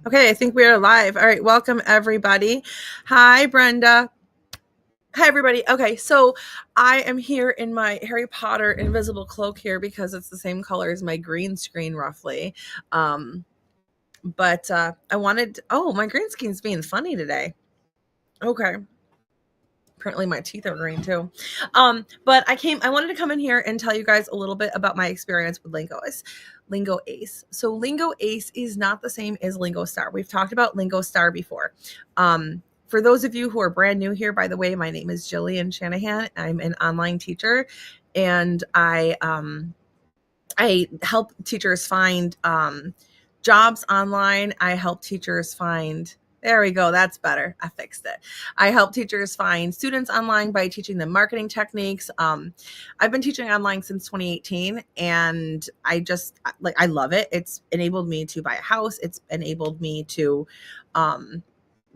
Okay, I think we are live. All right, welcome everybody. Hi, Brenda. Hi, everybody. Okay, so I am here in my Harry Potter invisible cloak here because it's the same color as my green screen, roughly. But I wanted. Oh, my green screen's being funny today. Okay. Apparently my teeth are green too. But I wanted to come in here and tell you guys a little bit about my experience with Lingo Ace. So Lingo Ace is not the same as Lingo Star. We've talked about Lingo Star before. For those of you who are brand new here, by the way, my name is Jillian Shanahan. I'm an online teacher, and I help teachers find jobs online. I help teachers find, there we go, that's better. I fixed it. I help teachers find students online by teaching them marketing techniques. I've been teaching online since 2018, and I love it. It's enabled me to buy a house. It's enabled me to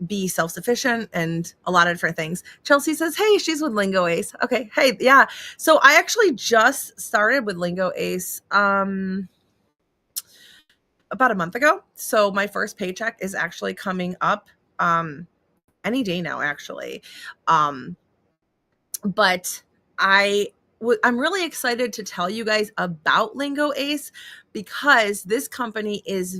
be self-sufficient and a lot of different things. Chelsea says, hey, she's with Lingo Ace. Okay. Hey, yeah. So I actually just started with Lingo Ace about a month ago. So my first paycheck is actually coming up any day now, actually. But I'm really excited to tell you guys about Lingo Ace because this company is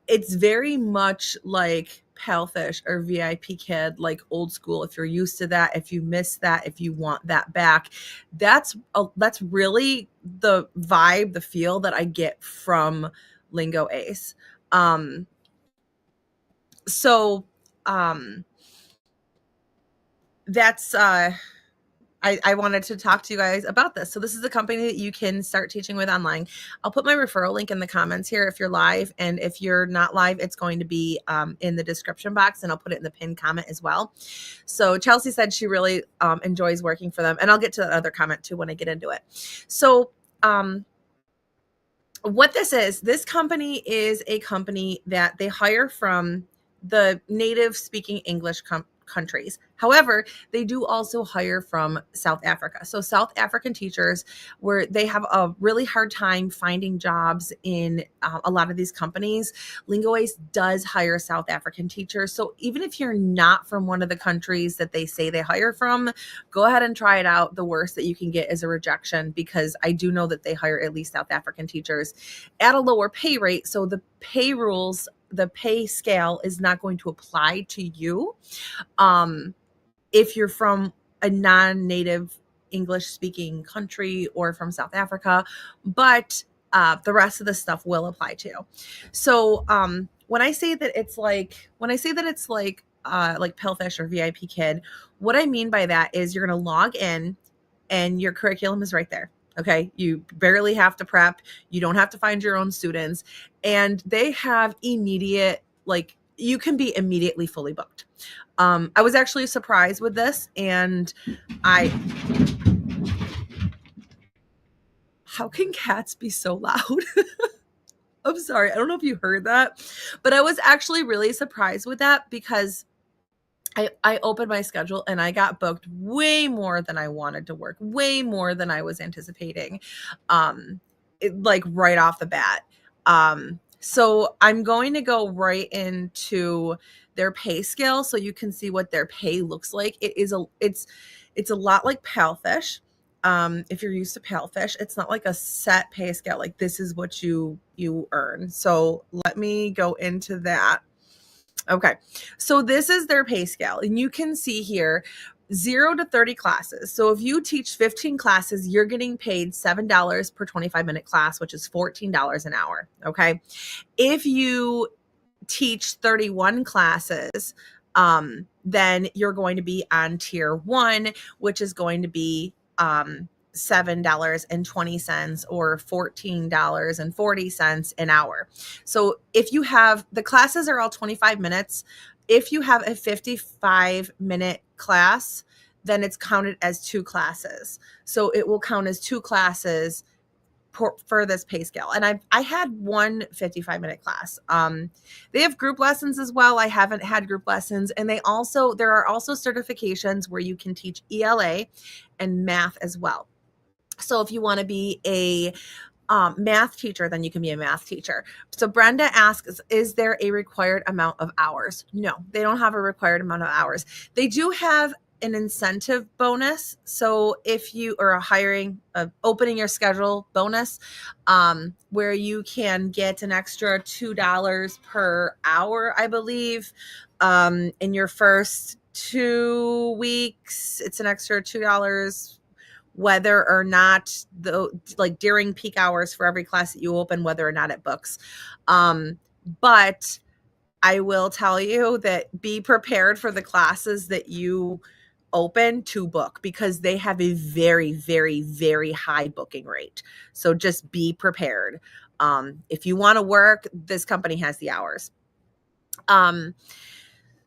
it's very much like Palfish or VIP Kid, like old school. If you're used to that, if you miss that, if you want that back, that's really the vibe, the feel that I get from Lingo Ace. So that's I wanted to talk to you guys about this. So this is a company that you can start teaching with online. I'll put my referral link in the comments here if you're live. And if you're not live, it's going to be in the description box, and I'll put it in the pinned comment as well. So Chelsea said she really enjoys working for them. And I'll get to that other comment too when I get into it. So what this company is a company that they hire from the native speaking English countries. However, they do also hire from South Africa. So South African teachers, where they have a really hard time finding jobs in a lot of these companies, LingoAce does hire South African teachers. So even if you're not from one of the countries that they say they hire from, go ahead and try it out. The worst that you can get is a rejection, because I do know that they hire at least South African teachers at a lower pay rate. So the pay rules, the pay scale is not going to apply to you if you're from a non-native English speaking country or from South Africa, but the rest of the stuff will apply to you. So when I say that it's like Palfish or VIP Kid, what I mean by that is you're going to log in and your curriculum is right there. Okay. You barely have to prep. You don't have to find your own students, and they have immediate, like, you can be immediately fully booked. I was actually surprised with this, and how can cats be so loud? I'm sorry. I don't know if you heard that, but I was actually really surprised with that because I opened my schedule and I got booked way more than I wanted to work, way more than I was anticipating, like right off the bat. So I'm going to go right into their pay scale so you can see what their pay looks like. It's a lot like Palfish. If you're used to Palfish, it's not like a set pay scale. Like, this is what you earn. So let me go into that. Okay, so this is their pay scale, and you can see here 0 to 30 classes. So if you teach 15 classes, you're getting paid $7 per 25-minute class, which is $14 an hour. Okay, if you teach 31 classes, then you're going to be on tier 1, which is going to be $7.20 or $14.40 an hour. So if you have, the classes are all 25 minutes. If you have a 55-minute class, then it's counted as 2 classes. So it will count as 2 classes for this pay scale. And I had one 55-minute class. They have group lessons as well. I haven't had group lessons. And there are also certifications where you can teach ELA and math as well. So if you want to be a math teacher, then you can be a math teacher. So Brenda asks, is there a required amount of hours? No, they don't have a required amount of hours. They do have an incentive bonus. So if you are opening your schedule bonus, where you can get an extra $2 per hour, I believe, in your first 2 weeks, it's an extra $2, whether or not during peak hours for every class that you open, whether or not it books. But I will tell you that be prepared for the classes that you open to book, because they have a very, very, very high booking rate. So just be prepared. If you want to work, this company has the hours.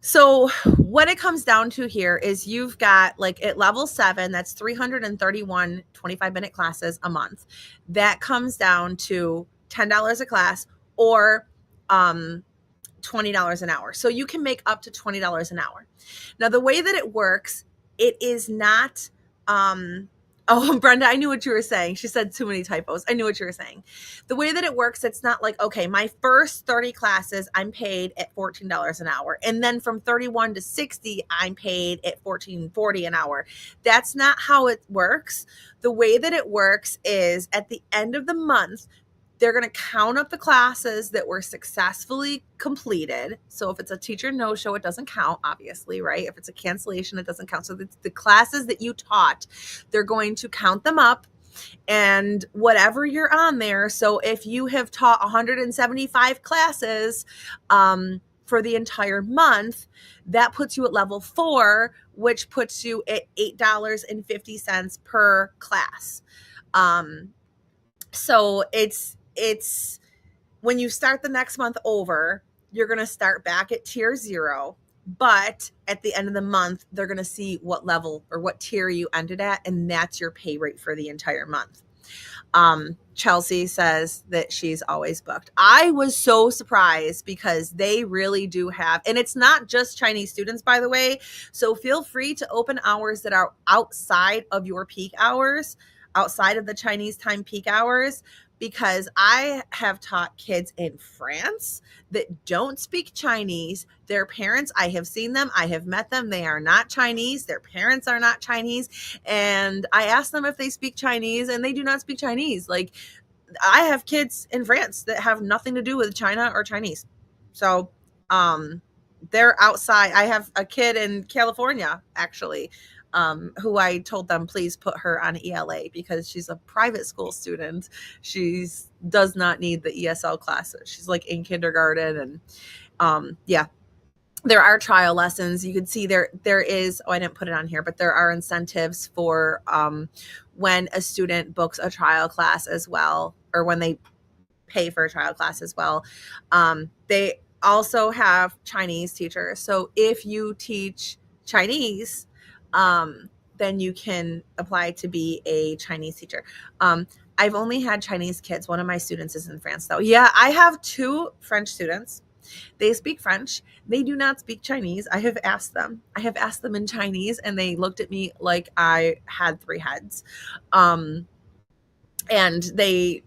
So what it comes down to here is you've got, like, at level 7, that's 331 25-minute classes a month. That comes down to $10 a class, or $20 an hour. So you can make up to $20 an hour. Now, the way that it works, it is not, oh, Brenda, I knew what you were saying. She said too many typos. I knew what you were saying. The way that it works, it's not like, okay, my first 30 classes, I'm paid at $14 an hour. And then from 31 to 60, I'm paid at $14.40 an hour. That's not how it works. The way that it works is at the end of the month, they're going to count up the classes that were successfully completed. So if it's a teacher no-show, it doesn't count, obviously, right? If it's a cancellation, it doesn't count. So the classes that you taught, they're going to count them up, and whatever you're on there. So if you have taught 175 classes for the entire month, that puts you at level 4, which puts you at $8.50 per class. So it's when you start the next month over, you're going to start back at tier 0, but at the end of the month, they're going to see what level or what tier you ended at, and that's your pay rate for the entire month. Chelsea says that she's always booked. I was so surprised, because they really do have, and it's not just Chinese students, by the way. So feel free to open hours that are outside of your peak hours, outside of the Chinese time peak hours, because I have taught kids in France that don't speak Chinese. Their parents, I have seen them, I have met them. They are not Chinese. Their parents are not Chinese. And I asked them if they speak Chinese, and they do not speak Chinese. Like, I have kids in France that have nothing to do with China or Chinese. So, they're outside. I have a kid in California, actually, who I told them, please put her on ELA, because she's a private school student. She does not need the ESL classes. She's like in kindergarten. And yeah, there are trial lessons. You can see there is, I didn't put it on here, but there are incentives for when a student books a trial class as well, or when they pay for a trial class as well. They also have Chinese teachers. So if you teach Chinese, then you can apply to be a Chinese teacher. I've only had Chinese kids. One of my students is in France, though. Yeah, I have 2 French students. They speak French. They do not speak Chinese. I have asked them in Chinese, and they looked at me like I had 3 heads. And they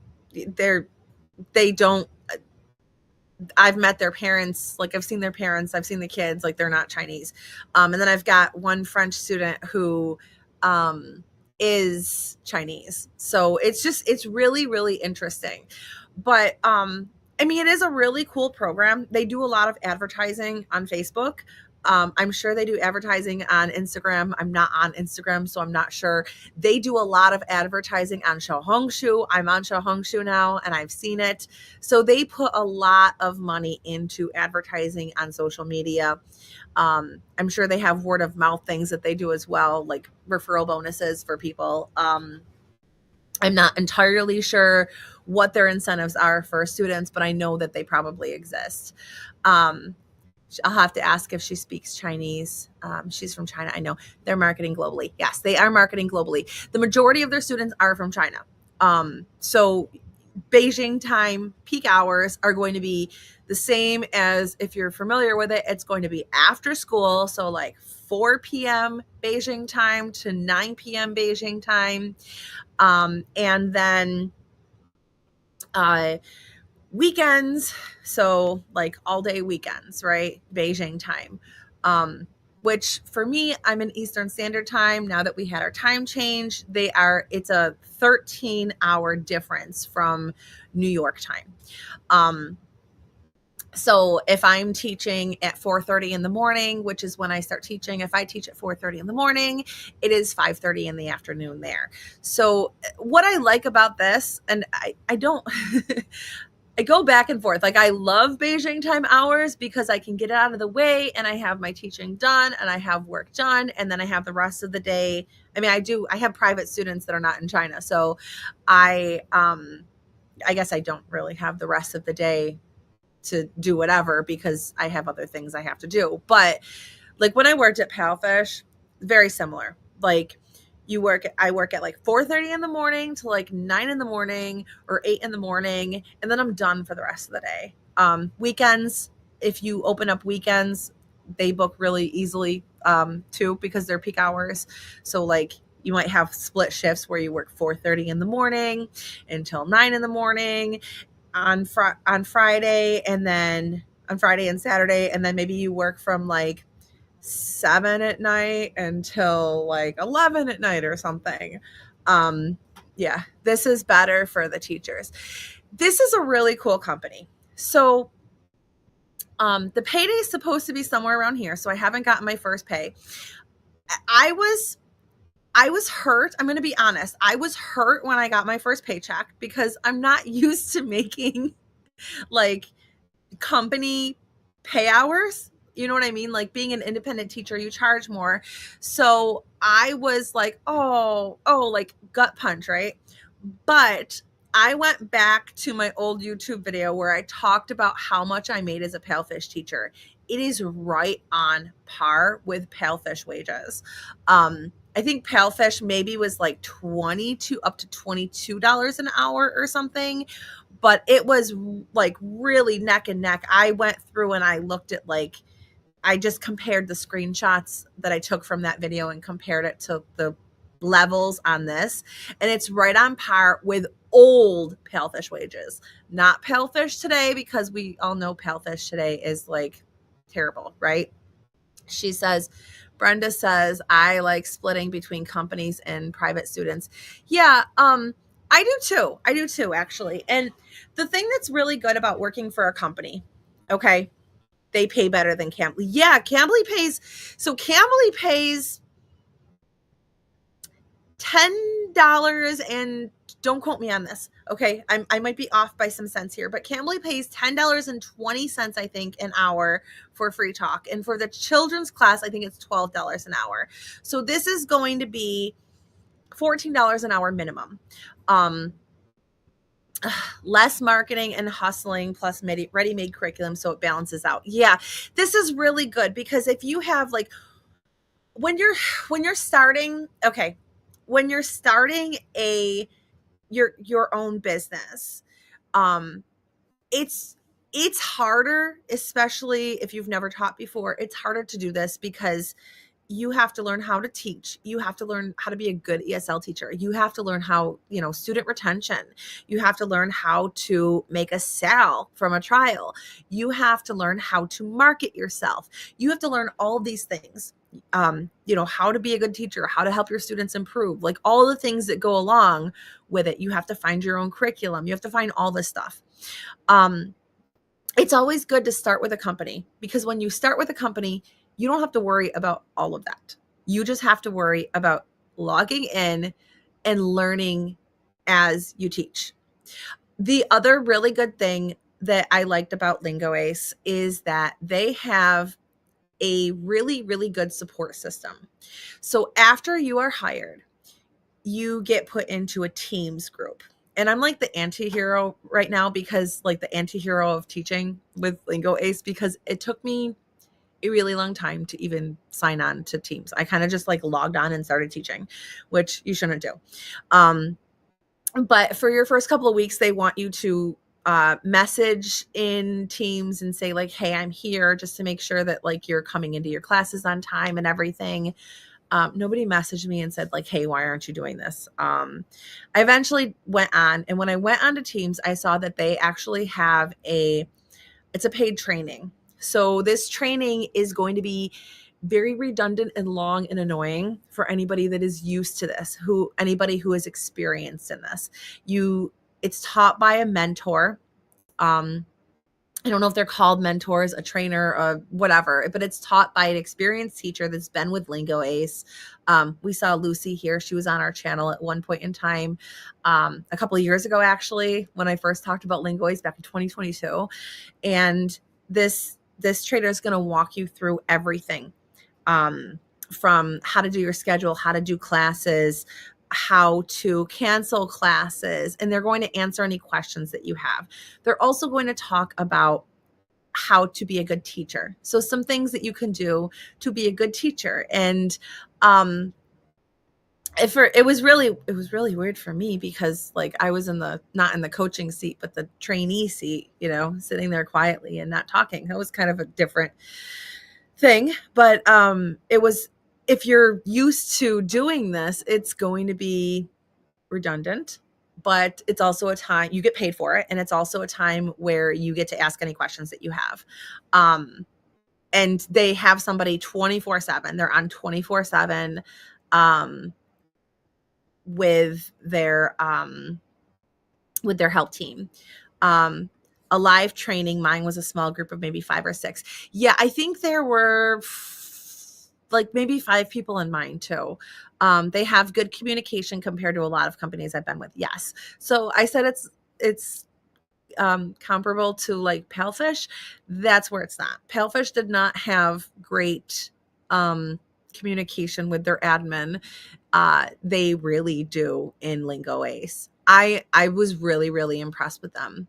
don't, I've met their parents, like I've seen their parents, I've seen the kids, like they're not Chinese. And then I've got one French student who is Chinese. So it's really, really interesting. But I mean, it is a really cool program. They do a lot of advertising on Facebook. I'm sure they do advertising on Instagram. I'm not on Instagram, so I'm not sure. They do a lot of advertising on Xiaohongshu. I'm on Xiaohongshu now, and I've seen it. So they put a lot of money into advertising on social media. I'm sure they have word of mouth things that they do as well, like referral bonuses for people. I'm not entirely sure what their incentives are for students, but I know that they probably exist. I'll have to ask if she speaks Chinese. She's from China. I know they're marketing globally. Yes, they are marketing globally. The majority of their students are from China. So Beijing time peak hours are going to be the same as, if you're familiar with it, it's going to be after school. So like 4 p.m. Beijing time to 9 p.m. Beijing time. And then Weekends, so like all day weekends, right? Beijing time. Which for me, I'm in Eastern Standard Time. Now that we had our time change, it's a 13-hour difference from New York time. So if I'm teaching at 4:30 in the morning, which is when I start teaching, if I teach at 4:30 in the morning, it is 5:30 in the afternoon there. So what I like about this, and I don't, I go back and forth. Like, I love Beijing time hours because I can get it out of the way and I have my teaching done and I have work done. And then I have the rest of the day. I mean, I have private students that are not in China. So I guess I don't really have the rest of the day to do whatever because I have other things I have to do. But like when I worked at Palfish, very similar. Like I work at like 4:30 in the morning to like 9 in the morning or 8 in the morning. And then I'm done for the rest of the day. Weekends, if you open up weekends, they book really easily too, because they're peak hours. So like you might have split shifts where you work 4:30 in the morning until 9 in the morning on Friday, and then on Friday and Saturday. And then maybe you work from like 7 at night until like 11 at night or something. Yeah, this is better for the teachers. This is a really cool company. So the payday is supposed to be somewhere around here. So I haven't gotten my first pay. I was hurt. I'm going to be honest. I was hurt when I got my first paycheck because I'm not used to making like company pay hours. You know what I mean? Like being an independent teacher, you charge more. So I was like, oh, like gut punch, right? But I went back to my old YouTube video where I talked about how much I made as a Palfish teacher. It is right on par with Palfish wages. I think Palfish maybe was like $22 up to $22 an hour or something, but it was like really neck and neck. I went through and I looked at I just compared the screenshots that I took from that video and compared it to the levels on this. And it's right on par with old Palfish wages, not Palfish today, because we all know Palfish today is like terrible, right? Brenda says, I like splitting between companies and private students. Yeah, I do too, actually. And the thing that's really good about working for a company, okay, they pay better than Cambly. Yeah, Cambly pays $10, and don't quote me on this. Okay. I might be off by some cents here, but Cambly pays $10.20, I think, an hour for free talk. And for the children's class, I think it's $12 an hour. So this is going to be $14 an hour minimum. Less marketing and hustling plus ready-made curriculum. So it balances out. Yeah, this is really good because if you have like, when you're starting, okay, when you're starting your own business, it's harder, especially if you've never taught before. It's harder to do this because you have to learn how to teach. You have to learn how to be a good ESL teacher. You have to learn how, student retention. You have to learn how to make a sale from a trial. You have to learn how to market yourself. You have to learn all these things. How to be a good teacher, how to help your students improve, like all the things that go along with it. You have to find your own curriculum. You have to find all this stuff. It's always good to start with a company, because when you start with a company, you don't have to worry about all of that. You just have to worry about logging in and learning as you teach. The other really good thing that I liked about Lingo Ace is that they have a really, really good support system. So after you are hired, you get put into a Teams group. And I'm like the anti-hero right now, because like the anti-hero of teaching with Lingo Ace, because it took me a really long time to even sign on to Teams. I kind of just like logged on and started teaching, which you shouldn't do. But for your first couple of weeks, they want you to message in Teams and say like, hey, I'm here, just to make sure that like you're coming into your classes on time and everything. Nobody messaged me and said like, hey, why aren't you doing this? I eventually went on, and when I went onto Teams, I saw that they actually have it's a paid training. So this training is going to be very redundant and long and annoying for anybody that is used to this, anybody who is experienced in this. It's taught by a mentor. I don't know if they're called mentors, a trainer, or whatever, but it's taught by an experienced teacher that's been with Lingo Ace. We saw Lucy here. She was on our channel at one point in time, a couple of years ago, actually, when I first talked about Lingo Ace back in 2022. And this trainer is going to walk you through everything, from how to do your schedule, how to do classes, how to cancel classes, and they're going to answer any questions that you have. They're also going to talk about how to be a good teacher. So some things that you can do to be a good teacher. And it was really weird for me because like I was not in the coaching seat, but the trainee seat, sitting there quietly and not talking. That was kind of a different thing. But if you're used to doing this, it's going to be redundant, but it's also a time you get paid for it. And it's also a time where you get to ask any questions that you have. And they have somebody 24/7. They're on 24/7 with their help team. A live training. Mine was a small group of maybe 5 or 6. Yeah, I think there were like maybe 5 people in mine too. They have good communication compared to a lot of companies I've been with. Yes. So I said it's comparable to like Palfish. That's where it's not. Palfish did not have great communication with their admin. They really do in Lingo Ace. I was really, really impressed with them.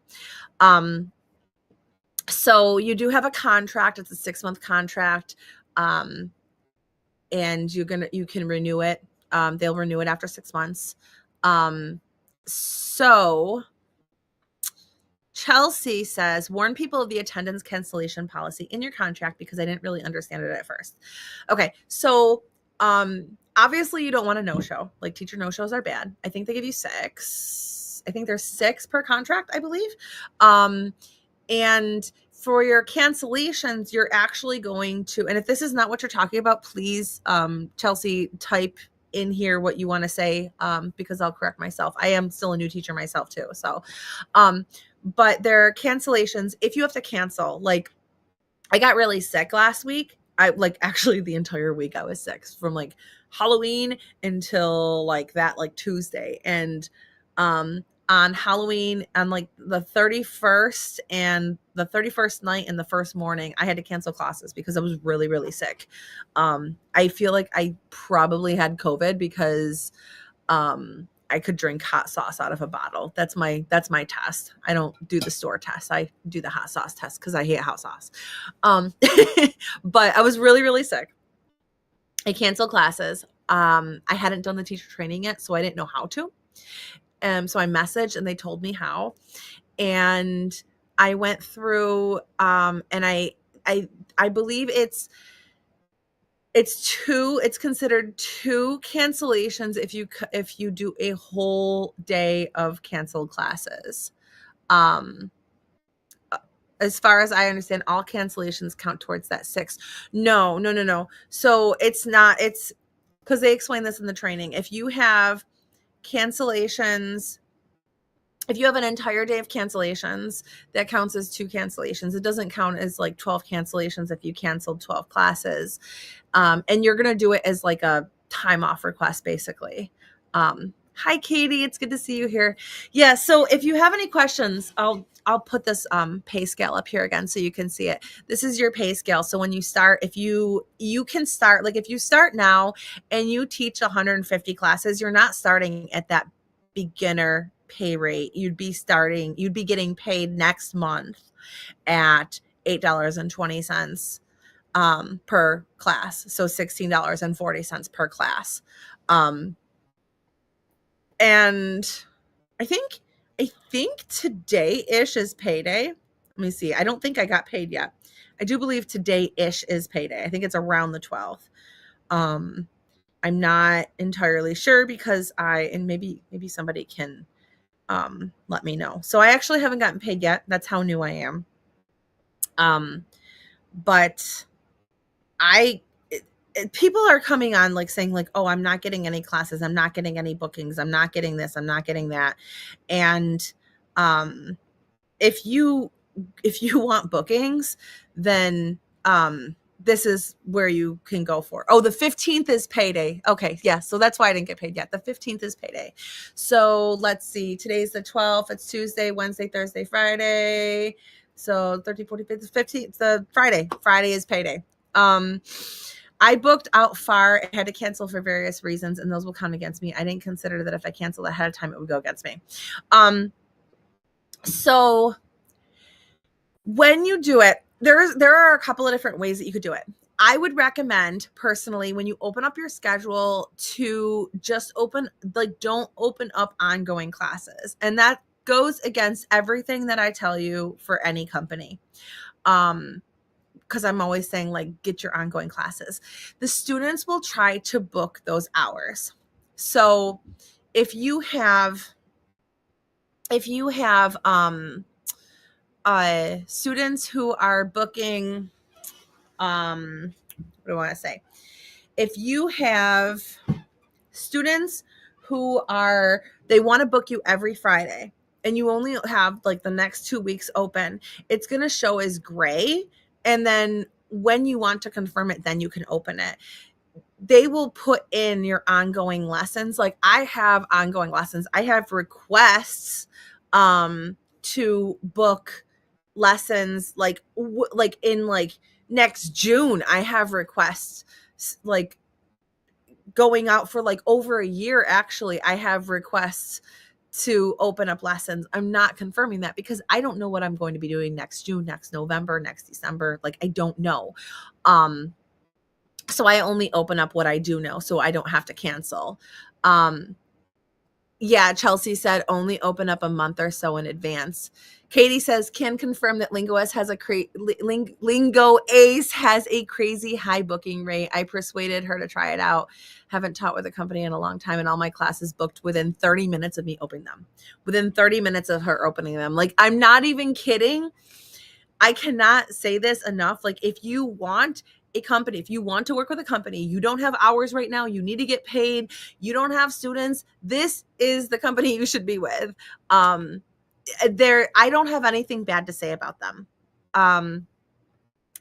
So you do have a contract. It's a 6-month contract. And you can renew it. They'll renew it after 6 months. So Chelsea says, warn people of the attendance cancellation policy in your contract because I didn't really understand it at first. Okay. So, obviously you don't want a no-show. Like teacher no-shows are bad. I think they give you 6. I think there's 6 per contract, I believe. And for your cancellations, you're actually going to, and if this is not what you're talking about, please, Chelsea, type in here what you want to say, because I'll correct myself. I am still a new teacher myself too. So, but there are cancellations. If you have to cancel, like I got really sick last week. Actually the entire week I was sick from like Halloween until like Tuesday. And, on Halloween, on like the 31st and the 31st night and the first morning, I had to cancel classes because I was really, really sick. I feel like I probably had COVID because I could drink hot sauce out of a bottle. That's my test. I don't do the store test. I do the hot sauce test because I hate hot sauce. But I was really, really sick. I canceled classes. I hadn't done the teacher training yet, so I didn't know how to. So I messaged and they told me how, and I went through, and I believe it's considered 2 cancellations if you do a whole day of canceled classes. As far as I understand, all cancellations count towards that 6. No. So it's because they explain this in the training. If you have cancellations, if you have an entire day of cancellations, that counts as 2 cancellations. It doesn't count as like 12 cancellations if you canceled 12 classes. And you're going to do it as like a time off request, basically. Hi, Katie. It's good to see you here. Yeah. So if you have any questions, I'll put this pay scale up here again so you can see it. This is your pay scale. So when you start, if you can start, like if you start now and you teach 150 classes, you're not starting at that beginner pay rate. You'd be getting paid next month at $8.20 per class. So $16.40 per class. And I think today-ish is payday. Let me see. I don't think I got paid yet. I do believe today-ish is payday. I think it's around the 12th. I'm not entirely sure because and maybe somebody can let me know. So I actually haven't gotten paid yet. That's how new I am. But people are coming on like saying like, oh, I'm not getting any classes. I'm not getting any bookings. I'm not getting this. I'm not getting that. And if you want bookings, then this is where you can go for. Oh, the 15th is payday. Okay, yeah, so that's why I didn't get paid yet. The 15th is payday. So let's see. Today's the 12th. It's Tuesday, Wednesday, Thursday, Friday. So 30, 40, 50, 15th, the Friday. Friday is payday. I booked out far. I had to cancel for various reasons, and those will count against me. I didn't consider that if I canceled ahead of time, it would go against me. So when you do it, there are a couple of different ways that you could do it. I would recommend personally, when you open up your schedule, to just don't open up ongoing classes. And that goes against everything that I tell you for any company. Because I'm always saying, like, get your ongoing classes. The students will try to book those hours. So if you have students who are booking, what do I want to say? If you have students who they want to book you every Friday and you only have like the next 2 weeks open, it's going to show as gray. And then when you want to confirm it, then you can open it. They will put in your ongoing lessons. Like, I have ongoing lessons. I have requests to book lessons like in like next June. I have requests like going out for like over a year. Actually, I have requests to open up lessons. I'm not confirming that because I don't know what I'm going to be doing next June, next November, next December. Like, I don't know. So I only open up what I do know, so I don't have to cancel. Yeah, Chelsea said only open up a month or so in advance. Katie says, can confirm that LingoAce has Lingo Ace has a crazy high booking rate. I persuaded her to try it out. Haven't taught with a company in a long time, and all my classes booked within 30 minutes of me opening them. Within 30 minutes of her opening them. Like, I'm not even kidding. I cannot say this enough. Like, if you want a company, if you want to work with a company, you don't have hours right now, you need to get paid, you don't have students, this is the company you should be with. I don't have anything bad to say about them.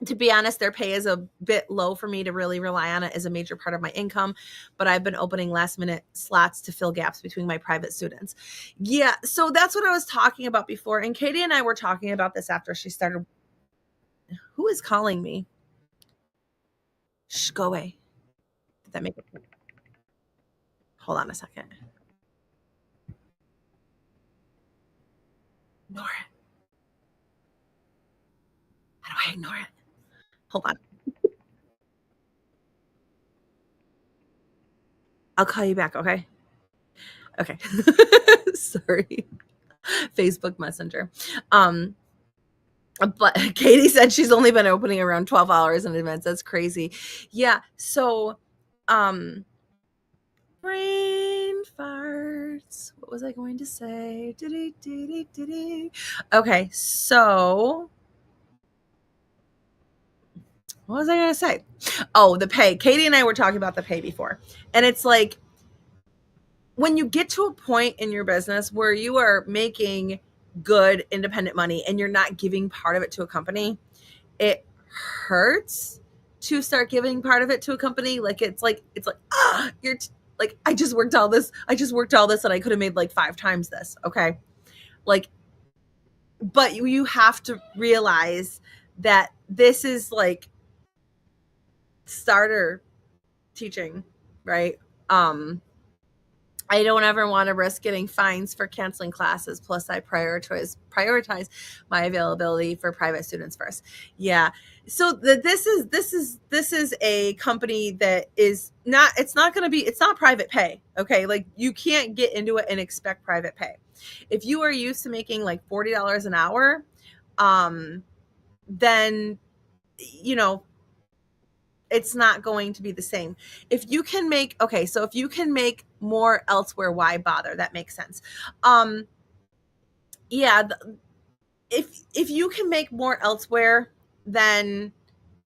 To be honest, their pay is a bit low for me to really rely on it as a major part of my income, but I've been opening last minute slots to fill gaps between my private students. Yeah, so that's what I was talking about before. And Katie and I were talking about this after she started. Who is calling me? Shh, go away. Did that make it? Hold on a second. Ignore it. How do I ignore it? Hold on. I'll call you back, okay? Okay. Sorry. Facebook Messenger. But Katie said she's only been opening around 12 hours in advance. That's crazy. Yeah. So, brain farts. What was I going to say? Okay. So, what was I going to say? Oh, the pay. Katie and I were talking about the pay before. And it's like, when you get to a point in your business where you are making good independent money and you're not giving part of it to a company, it hurts to start giving part of it to a company. Like, it's like, like, I just worked all this and I could have made like 5 times this. Okay. Like, but you have to realize that this is like starter teaching, right? I don't ever want to risk getting fines for canceling classes. Plus, I prioritize my availability for private students first. Yeah. So this is a company that is not. It's not private pay. Okay, like, you can't get into it and expect private pay. If you are used to making like $40 an hour, then it's not going to be the same. If you can make, okay, so if you can make more elsewhere, why bother? That makes sense. Yeah, if you can make more elsewhere, then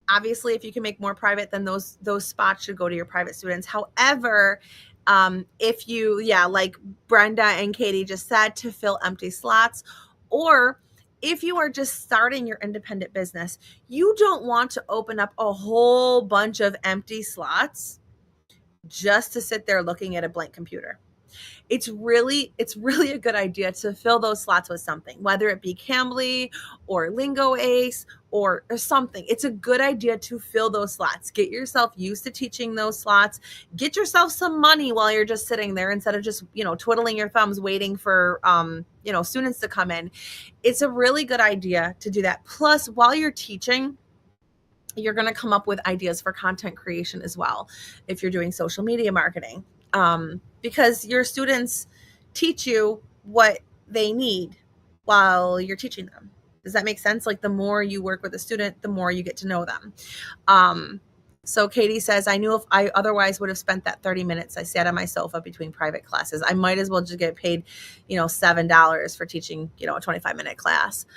obviously if you can make more private, then those spots should go to your private students. However, if you, yeah, like Brenda and Katie just said, to fill empty slots, or if you are just starting your independent business, you don't want to open up a whole bunch of empty slots just to sit there looking at a blank computer. It's really a good idea to fill those slots with something, whether it be Cambly or Lingo Ace or something. It's a good idea to fill those slots. Get yourself used to teaching those slots. Get yourself some money while you're just sitting there instead of just, twiddling your thumbs waiting for, students to come in. It's a really good idea to do that. Plus, while you're teaching, you're going to come up with ideas for content creation as well if you're doing social media marketing. Because your students teach you what they need while you're teaching them. Does that make sense? Like, the more you work with a student, the more you get to know them. So Katie says, I knew if I otherwise would have spent that 30 minutes I sat on my sofa between private classes. I might as well just get paid, $7 for teaching, a 25-minute class.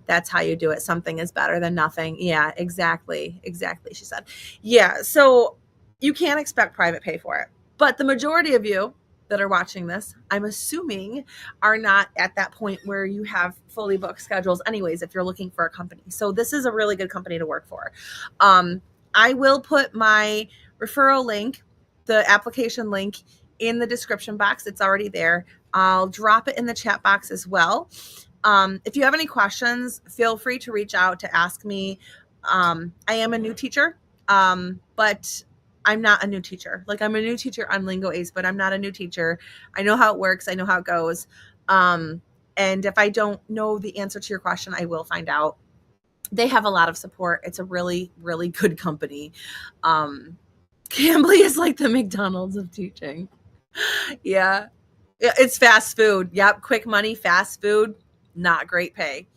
That's how you do it. Something is better than nothing. Yeah, exactly. She said, yeah. So you can't expect private pay for it. But the majority of you that are watching this, I'm assuming, are not at that point where you have fully booked schedules anyways, if you're looking for a company. So this is a really good company to work for. I will put my referral link, the application link, in the description box. It's already there. I'll drop it in the chat box as well. If you have any questions, feel free to reach out to ask me. I am a new teacher, but I'm not a new teacher. Like, I'm a new teacher on Lingo Ace, but I'm not a new teacher. I know how it works. I know how it goes. And if I don't know the answer to your question, I will find out. They have a lot of support. It's a really, really good company. Cambly is like the McDonald's of teaching. Yeah. It's fast food. Yep. Quick money, fast food, not great pay.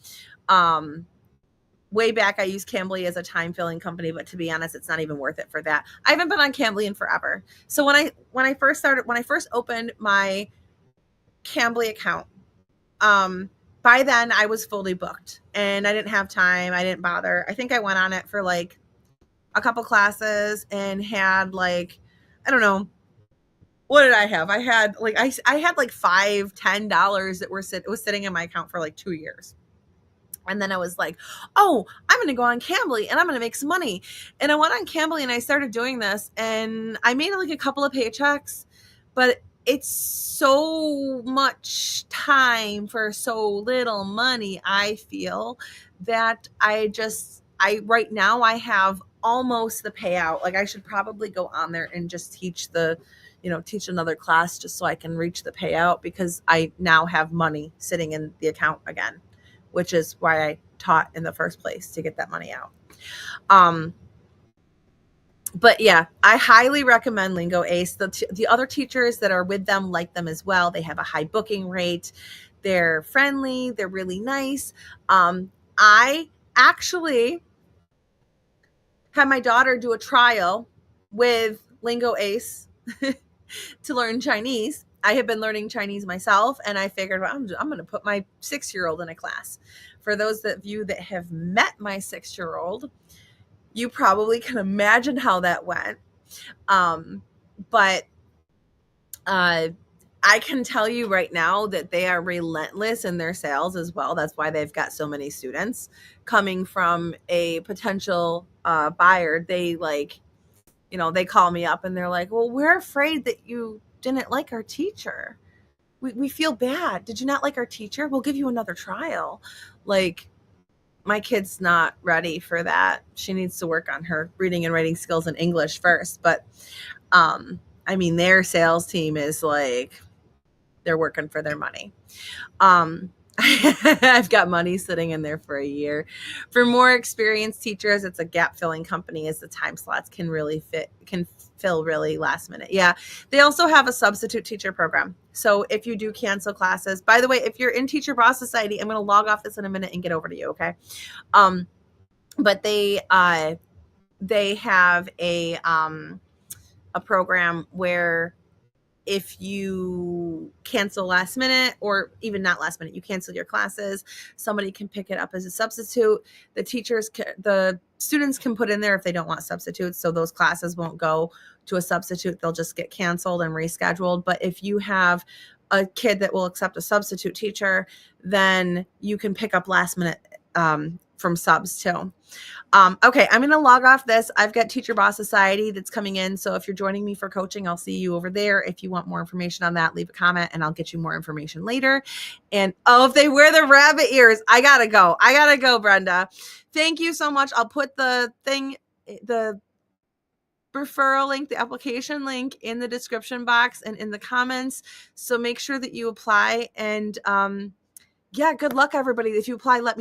Way back, I used Cambly as a time filling company, but to be honest, it's not even worth it for that. I haven't been on Cambly in forever. So when I first opened my Cambly account, by then I was fully booked and I didn't have time. I didn't bother. I think I went on it for like a couple classes and had like, I don't know, what did I have? I had like I had like $5-10 that was sitting in my account for like 2 years. And then I was like, oh, I'm going to go on Cambly and I'm going to make some money. And I went on Cambly and I started doing this and I made like a couple of paychecks, but it's so much time for so little money. I feel that right now I have almost the payout. Like, I should probably go on there and just teach teach another class just so I can reach the payout, because I now have money sitting in the account again, which is why I taught in the first place, to get that money out. But yeah, I highly recommend Lingo Ace. The other teachers that are with them like them as well. They have a high booking rate. They're friendly. They're really nice. I actually had my daughter do a trial with Lingo Ace to learn Chinese. I have been learning Chinese myself, and I figured, well, I'm going to put my 6-year-old in a class. For those of you that have met my 6-year-old, you probably can imagine how that went. But I can tell you right now that they are relentless in their sales as well. That's why they've got so many students coming from a potential buyer. They they call me up and they're like, well, we're afraid that you didn't like our teacher. We feel bad. Did you not like our teacher? We'll give you another trial. Like, my kid's not ready for that. She needs to work on her reading and writing skills in English first. But their sales team is like, they're working for their money. I've got money sitting in there for a year. For more experienced teachers, it's a gap filling company, as the time slots can fill really last minute. Yeah. They also have a substitute teacher program. So if you do cancel classes, by the way, if you're in Teacher Boss Society, I'm going to log off this in a minute and get over to you. Okay. But they they have a program where if you cancel last minute, or even not last minute, you cancel your classes, somebody can pick it up as a substitute. The students can put in there if they don't want substitutes, so those classes won't go to a substitute. They'll just get canceled and rescheduled. But if you have a kid that will accept a substitute teacher, then you can pick up last minute from subs too. Okay, I'm going to log off this. I've got Teacher Boss Society that's coming in. So if you're joining me for coaching, I'll see you over there. If you want more information on that, leave a comment and I'll get you more information later. And oh, if they wear the rabbit ears, I got to go. I got to go, Brenda. Thank you so much. I'll put the referral link, the application link in the description box and in the comments. So make sure that you apply. And yeah, good luck, everybody. If you apply, let me know.